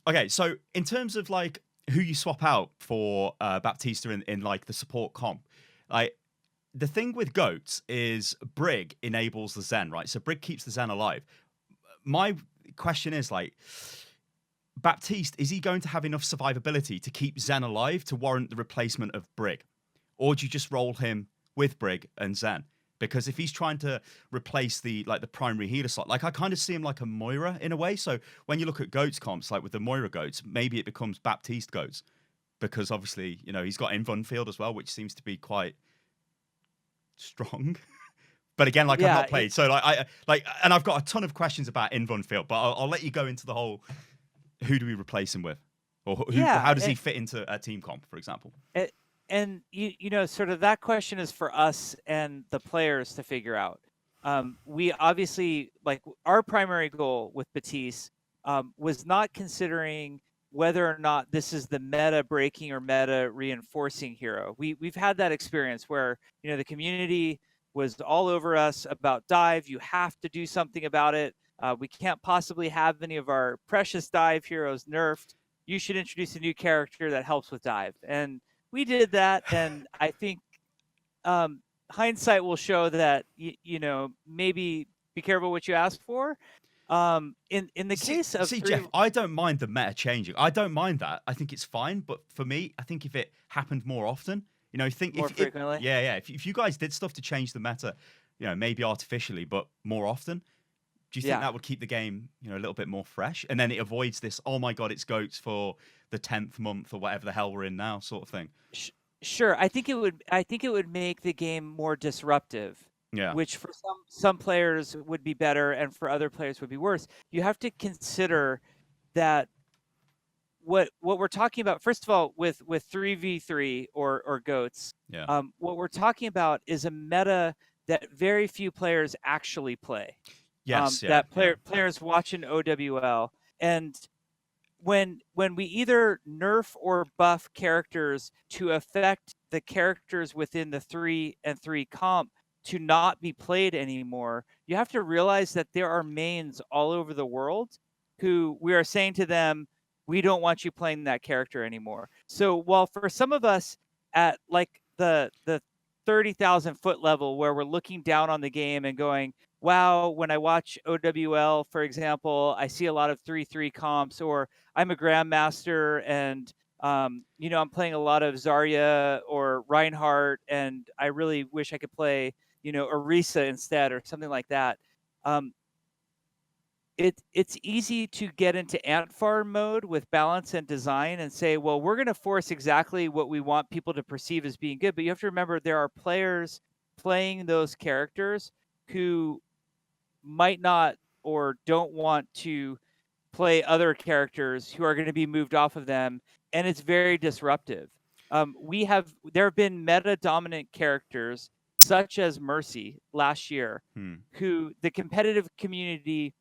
Okay, so in terms of like who you swap out for Baptista in like the support comp, like the thing with goats is Brig enables the Zen, right? So Brig keeps the Zen alive. My question is like, Baptiste, is he going to have enough survivability to keep Zen alive to warrant the replacement of Brig? Or do you just roll him with Brig and Zen? Because if he's trying to replace the like the primary healer slot, like I kind of see him like a Moira in a way. So when you look at goats comps, like with the Moira goats, maybe it becomes Baptiste goats because obviously he's got Invun field as well, which seems to be quite strong. But again, like I've Yeah, not played, so and I've got a ton of questions about Invun field, but I'll let you go into the whole who do we replace him with, or how yeah, does he fit into a team comp, for example? and sort of that question is for us and the players to figure out. We obviously like our primary goal with Batiste was not considering whether or not this is the meta breaking or meta reinforcing hero. We've had that experience where the community was all over us about dive. You have to do something about it. We can't possibly have any of our precious dive heroes nerfed. You should introduce a new character that helps with dive. And we did that, and I think hindsight will show that maybe be careful what you ask for. In the case of See, three, Jeff, I don't mind the meta changing. I don't mind that. I think it's fine. But for me, I think if it happened more often, think more if frequently, yeah, if you guys did stuff to change the meta, maybe artificially, but more often, do you think yeah, that would keep the game, a little bit more fresh? And then it avoids this, oh my god, it's goats for the 10th month or whatever the hell we're in now, sort of thing. sure. I think it would. I think it would make the game more disruptive, Yeah. which for some players would be better, and for other players would be worse. You have to consider that what we're talking about, first of all, with 3v3 or goats, Yeah. what we're talking about is a meta that very few players actually play. Yes. Yeah. That Yeah. players watch in OWL, and when we either nerf or buff characters to affect the characters within the 3-and-3 comp to not be played anymore, you have to realize that there are mains all over the world who we are saying to them, we don't want you playing that character anymore. So while for some of us at like the 30,000 foot level where we're looking down on the game and going, wow, when I watch OWL, for example, I see a lot of 3-3 comps, or I'm a grandmaster and I'm playing a lot of Zarya or Reinhardt, and I really wish I could play, Orisa instead or something like that. Um, it's easy to get into ant farm mode with balance and design and say, well, we're going to force exactly what we want people to perceive as being good. But you have to remember there are players playing those characters who might not or don't want to play other characters who are going to be moved off of them, and it's very disruptive. There have been meta dominant characters such as Mercy last year, Hmm. who the competitive community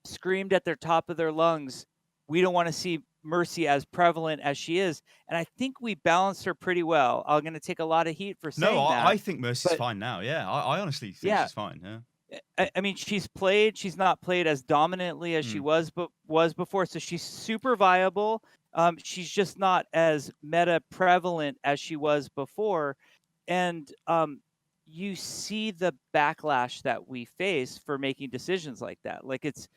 screamed at their top of their lungs, we don't want to see Mercy as prevalent as she is. And I think we balanced her pretty well. I'm going to take a lot of heat for No, saying I that. think Mercy's But fine now. Yeah, I honestly think yeah, she's fine. Yeah. I mean, she's not played as dominantly as she Hmm. was before. So she's super viable. She's just not as meta prevalent as she was before. And you see the backlash that we face for making decisions like that. Like it's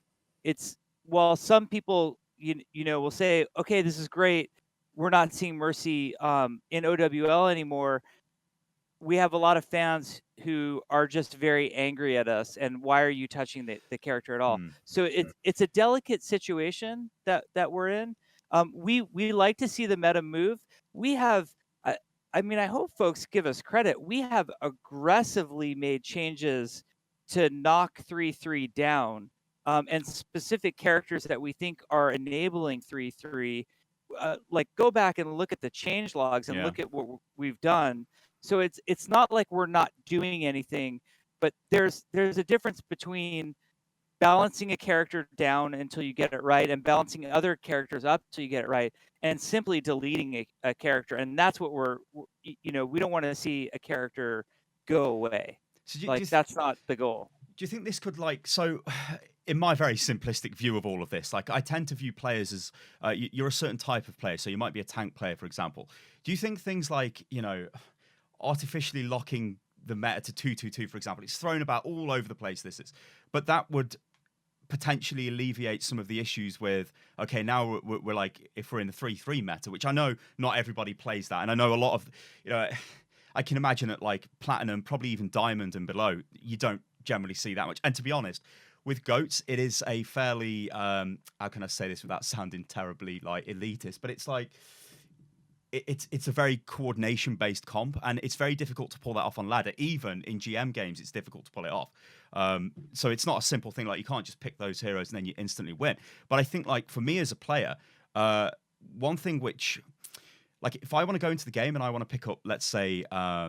while some people will say, okay, this is great, we're not seeing Mercy in OWL anymore. We have a lot of fans who are just very angry at us, and why are you touching the character at all? Hmm. So it's a delicate situation that we're in. We like to see the meta move. We have I mean, I hope folks give us credit. We have aggressively made changes to knock 3-3 down, and specific characters that we think are enabling 3-3. Like, go back and look at the change logs and Yeah. look at what we've done. So it's not like we're not doing anything, but there's a difference between balancing a character down until you get it right and balancing other characters up till you get it right, and simply deleting a character. And that's what we don't want to see a character go away. So Like, that's not the goal. do you think this could like so? in my very simplistic view of all of this, like I tend to view players as you're a certain type of player. So you might be a tank player, for example. Do you think things like, artificially locking the meta to 2-2-2, for example, it's thrown about all over the place, but that would potentially alleviate some of the issues with, okay, now we're like, if we're in the 3-3 meta, which I know not everybody plays that. And I know a lot of, I can imagine at like Platinum, probably even Diamond and below, you don't generally see that much. And to be honest, with GOATs, it is a fairly, how can I say this without sounding terribly like elitist, but it's like, it's a very coordination-based comp, and it's very difficult to pull that off on ladder. Even in GM games, it's difficult to pull it off. So it's not a simple thing. Like, you can't just pick those heroes and then you instantly win. But I think, like, for me as a player, one thing which, like, if I want to go into the game and I want to pick up, let's say, I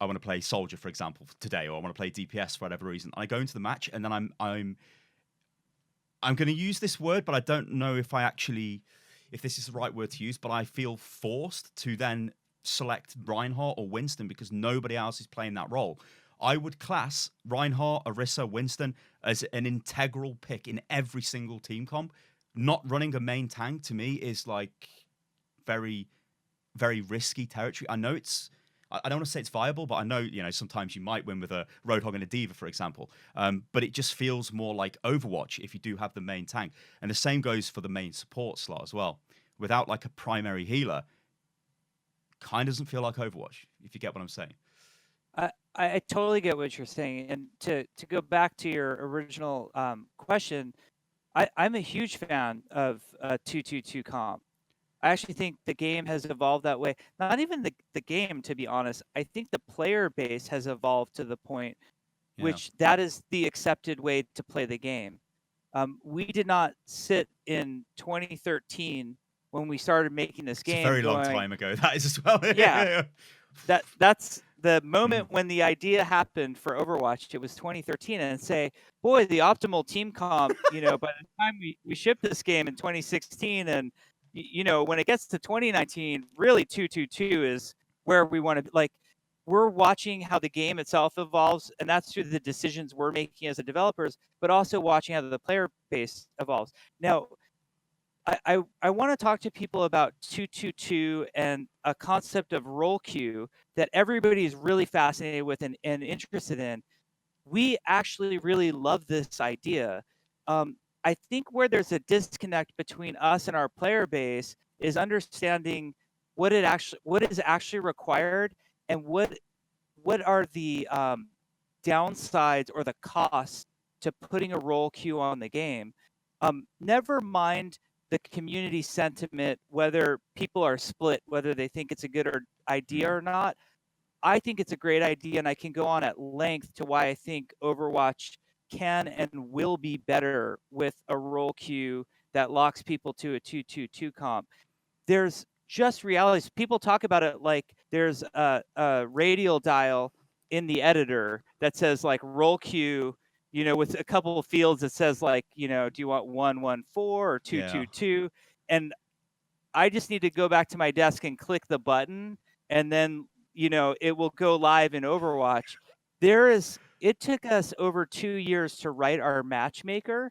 want to play Soldier, for example, today, or I want to play DPS for whatever reason, I go into the match and then I'm going to use this word, but I don't know if this is the right word to use, but I feel forced to then select Reinhardt or Winston because nobody else is playing that role. I would class Reinhardt, Orisa, Winston as an integral pick in every single team comp. Not running a main tank to me is like very, very risky territory. I know I don't want to say it's viable, but I know, sometimes you might win with a Roadhog and a Diva, for example. But it just feels more like Overwatch if you do have the main tank. And the same goes for the main support slot as well. Without like a primary healer, kind of doesn't feel like Overwatch, if you get what I'm saying. I totally get what you're saying. And to go back to your original question, I'm a huge fan of 2-2-2 comp. I actually think the game has evolved that way. Not even the game, to be honest. I think the player base has evolved to the point which that is the accepted way to play the game. We did not sit in 2013 when we started making this game. It's a very long time ago. That is as well. Yeah. That's the moment when the idea happened for Overwatch. It was 2013, and say, boy, the optimal team comp. By the time we shipped this game in 2016, and when it gets to 2019, really 2-2-2 is where we want to. Like, we're watching how the game itself evolves, and that's through the decisions we're making as the developers, but also watching how the player base evolves. Now, I want to talk to people about 2-2-2 and a concept of role queue that everybody is really fascinated with and interested in. We actually really love this idea. I think where there's a disconnect between us and our player base is understanding what is actually required and what are the downsides or the costs to putting a role queue on the game. Never mind the community sentiment, whether people are split, whether they think it's a good idea or not. I think it's a great idea, and I can go on at length to why I think Overwatch can and will be better with a role queue that locks people to a 2-2-2 comp. There's just realities. People talk about it like there's a radial dial in the editor that says like role queue, with a couple of fields that says like, do you want 1-1-4 or 2-2-2? And I just need to go back to my desk and click the button, and then, it will go live in Overwatch. It took us over 2 years to write our matchmaker.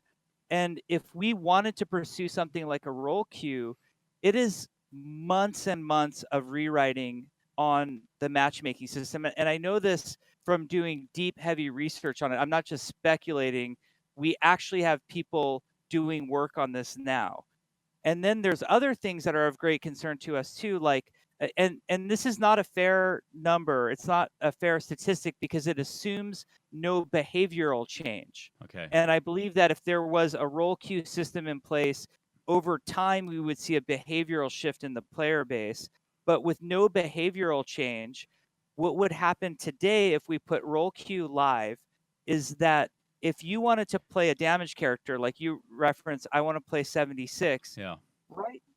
And if we wanted to pursue something like a role queue, it is months and months of rewriting on the matchmaking system. And I know this from doing deep, heavy research on it. I'm not just speculating. We actually have people doing work on this now. And then there's other things that are of great concern to us too, like, and this is not a fair number. It's not a fair statistic because it assumes no behavioral change. Okay. And I believe that if there was a role queue system in place, over time we would see a behavioral shift in the player base. But with no behavioral change, what would happen today if we put role queue live is that if you wanted to play a damage character, like you referenced, I want to play 76. Yeah.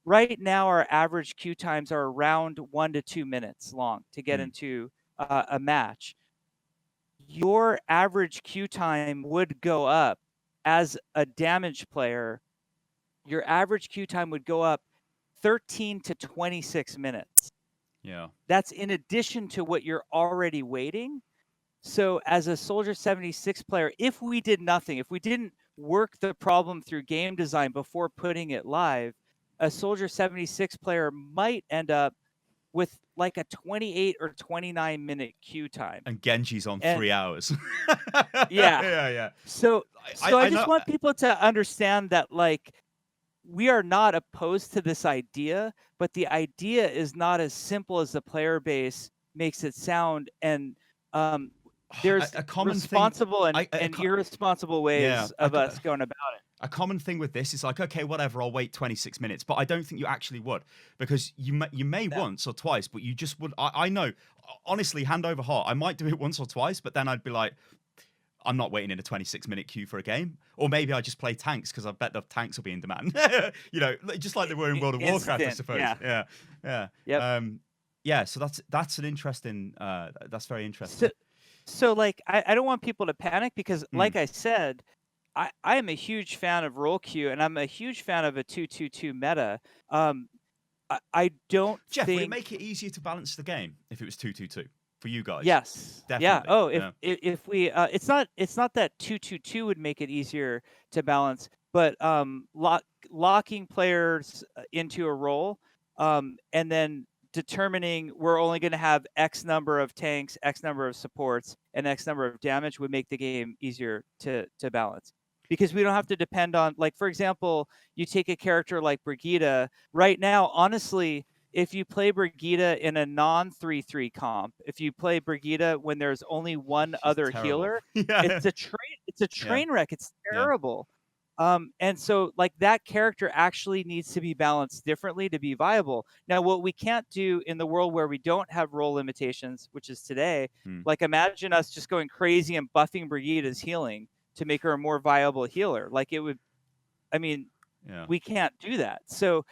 Right now, our average queue times are around 1 to 2 minutes long to get into a match. Your average queue time would go up as a damage player. Your average queue time would go up 13 to 26 minutes. Yeah. That's in addition to what you're already waiting. So as a Soldier 76 player, if we did nothing, if we didn't work the problem through game design before putting it live, a Soldier 76 player might end up with like a 28 or 29-minute queue time. And Genji's on And 3 hours. yeah. Yeah. So I just know. want people to understand that, like, we are not opposed to this idea, but the idea is not as simple as the player base makes it sound. And there's A common thing. responsible and irresponsible ways of us going about it. A common thing with this is like, okay, whatever, I'll wait 26 minutes, but I don't think you actually would, because you may once or twice, but you just would. I know, honestly, hand over heart, I might do it once or twice, but then I'd be like, I'm not waiting in a 26-minute queue for a game. Or maybe I just play tanks because I bet the tanks will be in demand. You know, just like they were in World of Warcraft, I suppose. Yeah. Yep. Yeah. So that's an interesting. That's very interesting. So like, I don't want people to panic, because, like I said, I am a huge fan of role queue, and I'm a huge fan of a 2-2-2 meta. I don't Jeff, think... would it make it easier to balance the game if it was 2-2-2 for you guys? Yes. Definitely. Yeah. Oh, if we it's not that 2-2-2 would make it easier to balance, but locking players into a role, and then determining we're only going to have X number of tanks, X number of supports, and X number of damage would make the game easier to balance. Because we don't have to depend on, like, for example, you take a character like Brigitte. Right now, honestly, if you play Brigitte in a non-3-3 comp, if you play Brigitte when there's only one other healer, it's a train wreck. It's terrible. And so, like, that character actually needs to be balanced differently to be viable. Now, what we can't do in the world where we don't have role limitations, which is today, like, imagine us just going crazy and buffing Brigitte's healing to make her a more viable healer. Like, it would, I mean, we can't do that. So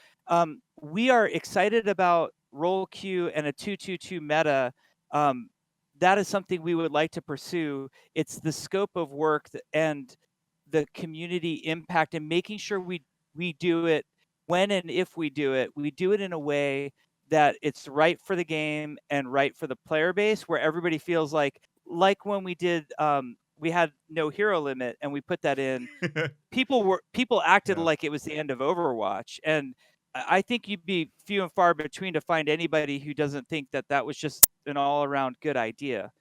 we are excited about role queue and a 2-2-2 meta. That is something we would like to pursue. It's the scope of work and the community impact, and making sure we do it when and if we do it in a way that it's right for the game and right for the player base, where everybody feels like when we did we had no hero limit and we put that in, people acted like it was the end of Overwatch. And I think you'd be few and far between to find anybody who doesn't think that was just an all-around good idea.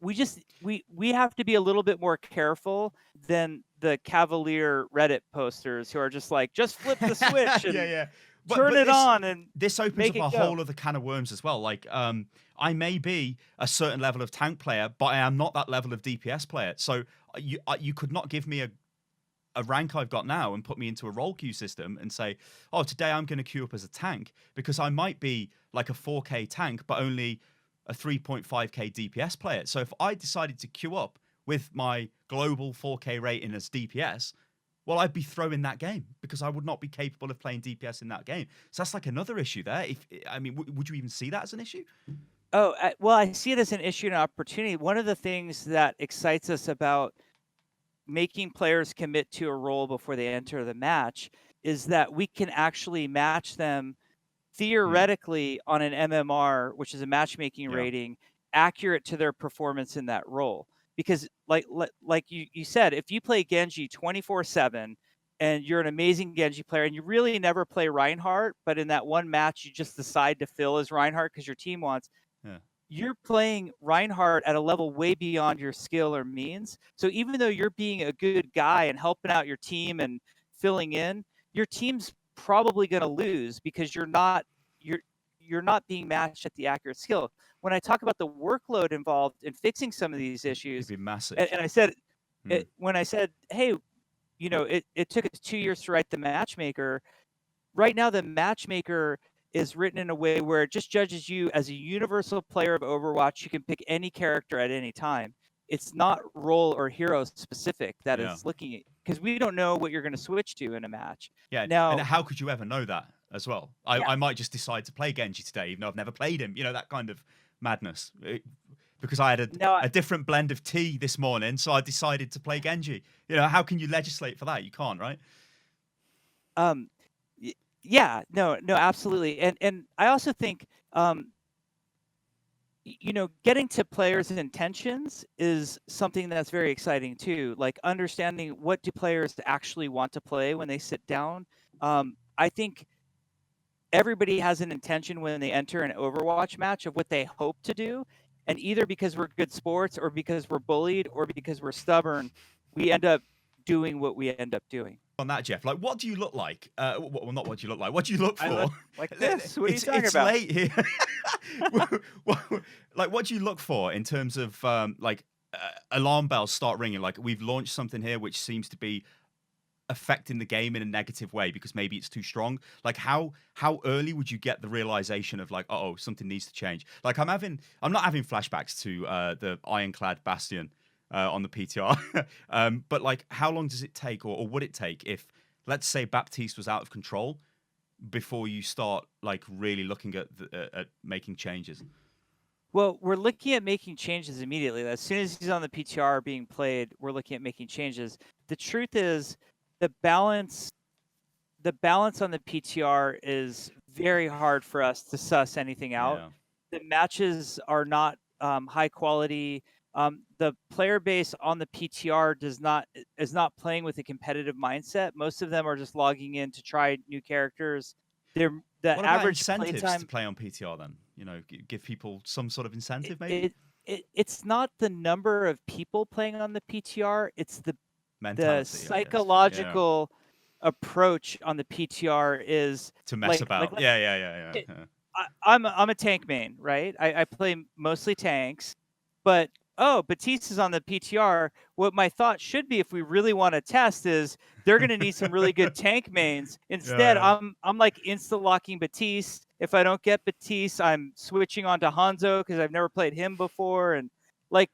We have to be a little bit more careful than the cavalier Reddit posters who are just like, just flip the switch and turn it on. And this opens up a whole other can of worms as well. Like, I may be a certain level of tank player, but I am not that level of DPS player. So you could not give me a rank I've got now and put me into a role queue system and say, oh, today I'm going to queue up as a tank, because I might be like a 4K tank, but only a 3.5K DPS player. So if I decided to queue up with my global 4K rating as DPS, well, I'd be throwing that game because I would not be capable of playing DPS in that game. So that's like another issue there. Would you even see that as an issue? Oh, well, I see it as an issue and an opportunity. One of the things that excites us about making players commit to a role before they enter the match is that we can actually match them theoretically on an MMR, which is a matchmaking rating, accurate to their performance in that role. Because like you said, if you play Genji 24/7 and you're an amazing Genji player and you really never play Reinhardt, but in that one match you just decide to fill as Reinhardt because your team wants, you're playing Reinhardt at a level way beyond your skill or means. So even though you're being a good guy and helping out your team and filling in, your team's probably going to lose because you're not being matched at the accurate skill. When I talk about the workload involved in fixing some of these issues, it'd be massive. And I said, when I said, hey, it took us 2 years to write the matchmaker. Right now, the matchmaker is written in a way where it just judges you as a universal player of Overwatch. You can pick any character at any time. It's not role or hero specific that is looking at, because we don't know what you're going to switch to in a match. Yeah. Now, and how could you ever know that as well? I might just decide to play Genji today, even though I've never played him. That kind of madness. Because I had a different blend of tea this morning, so I decided to play Genji. How can you legislate for that? You can't, right? Yeah, no, absolutely. And I also think getting to players' intentions is something that's very exciting too. Like understanding what do players actually want to play when they sit down. I think everybody has an intention when they enter an Overwatch match of what they hope to do, and either because we're good sports, or because we're bullied, or because we're stubborn, we end up doing what we end up doing. On that, Jeff, like, what do you look like? Well, not what do you look like. What do you look I for? look like this. What are you talking It's about? late here. Like, what do you look for in terms of alarm bells start ringing? Like, we've launched something here which seems to be affecting the game in a negative way because maybe it's too strong. Like, how early would you get the realization of like, oh, something needs to change? Like, I'm not having flashbacks to the ironclad bastion on the PTR. But like, how long does it take, or would it take, if, let's say, Baptiste was out of control, before you start like really looking at making changes? Well, we're looking at making changes immediately. As soon as he's on the PTR being played, we're looking at making changes. The truth is, the balance on the PTR is very hard for us to suss anything out. Yeah. The matches are not high quality. The player base on the PTR is not playing with a competitive mindset. Most of them are just logging in to try new characters. The What about average incentives playtime to play on PTR then? Give people some sort of incentive, maybe? it's not the number of people playing on the PTR. It's the Mentality, I guess. psychological approach on the PTR is To mess about. Yeah. I'm a tank main, right? I play mostly tanks, but Batista's on the PTR. What my thought should be, if we really want to test, is they're going to need some really good tank mains. Instead, Yeah. I'm like insta locking Batiste. If I don't get Batiste, I'm switching on to Hanzo because I've never played him before, and like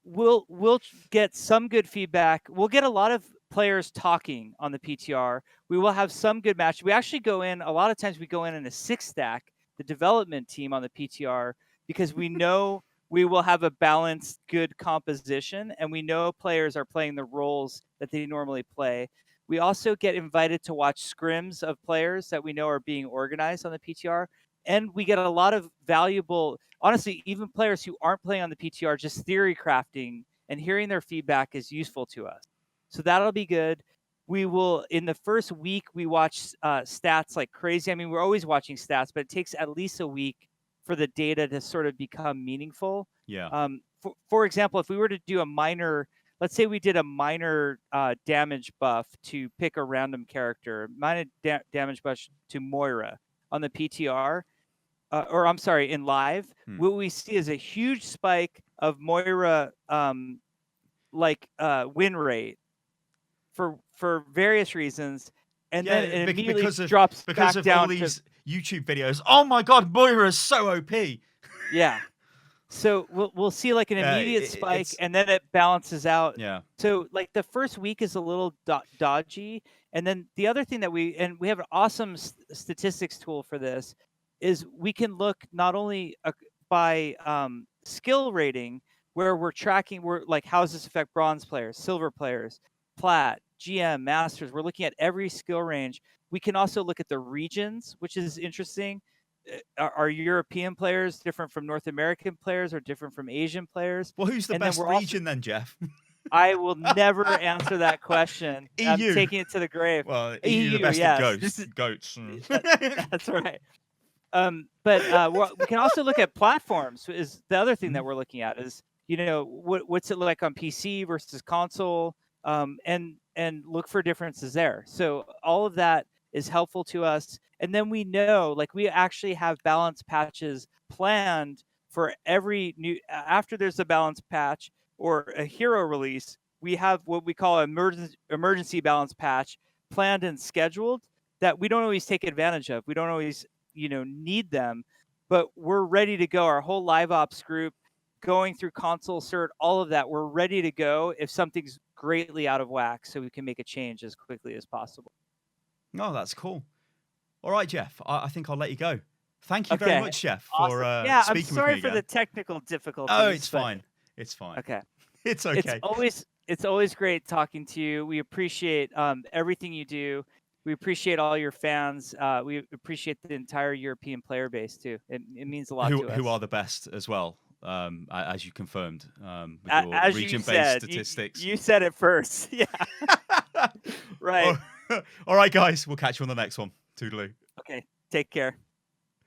we'll get some good feedback. We'll get a lot of players talking on the PTR. We will have some good matches. We actually go in, a lot of times we go in a 6-stack, the development team on the PTR, because we know we will have a balanced, good composition, and we know players are playing the roles that they normally play. We also get invited to watch scrims of players that we know are being organized on the PTR. And we get a lot of valuable, honestly, even players who aren't playing on the PTR, just theory crafting and hearing their feedback is useful to us. So that'll be good. We will, in the first week, we watch stats like crazy. I mean, we're always watching stats, but it takes at least a week for the data to sort of become meaningful. Yeah. For example, if we were to do a minor, let's say we did a minor damage buff to pick a random character, minor damage buff to Moira on the PTR, or I'm sorry, in live, what we see is a huge spike of Moira win rate for various reasons, and then it immediately drops back down all these YouTube videos. Oh my God, Moira is so OP. Yeah. So we'll see like an immediate spike, and then it balances out. Yeah. So like the first week is a little dodgy, and then the other thing that we have an awesome statistics tool for this is we can look not only by skill rating, where we're tracking, like, how does this affect bronze players, silver players, plat, GM, masters. We're looking at every skill range. We can also look at the regions, which is interesting. Are European players different from North American players, or different from Asian players? Well, who's the best region then, Jeff? I will never answer that question. EU. I'm taking it to the grave. Well, EU, the best of goats. That's right. But we can also look at platforms. Is the other thing that we're looking at is, what's it like on PC versus console, and look for differences there. So all of that is helpful to us. And then we know, like, we actually have balance patches planned for every new, after there's a balance patch or a hero release, we have what we call an emergency balance patch planned and scheduled that we don't always take advantage of. We don't always, need them, but we're ready to go. Our whole live ops group going through console cert, all of that, we're ready to go if something's greatly out of whack, so we can make a change as quickly as possible. Oh, that's cool. All right, Jeff, I think I'll let you go. Thank you very much, Jeff, for speaking with me I'm sorry for the technical difficulties. Oh, it's fine. It's fine. Okay. It's okay. It's always great talking to you. We appreciate everything you do. We appreciate all your fans. We appreciate the entire European player base too. It means a lot to us. Who are the best as well, as you confirmed with your As you region-based said, statistics. you said it first. Yeah. Right. All right, guys. We'll catch you on the next one. Toodaloo. Okay. Take care.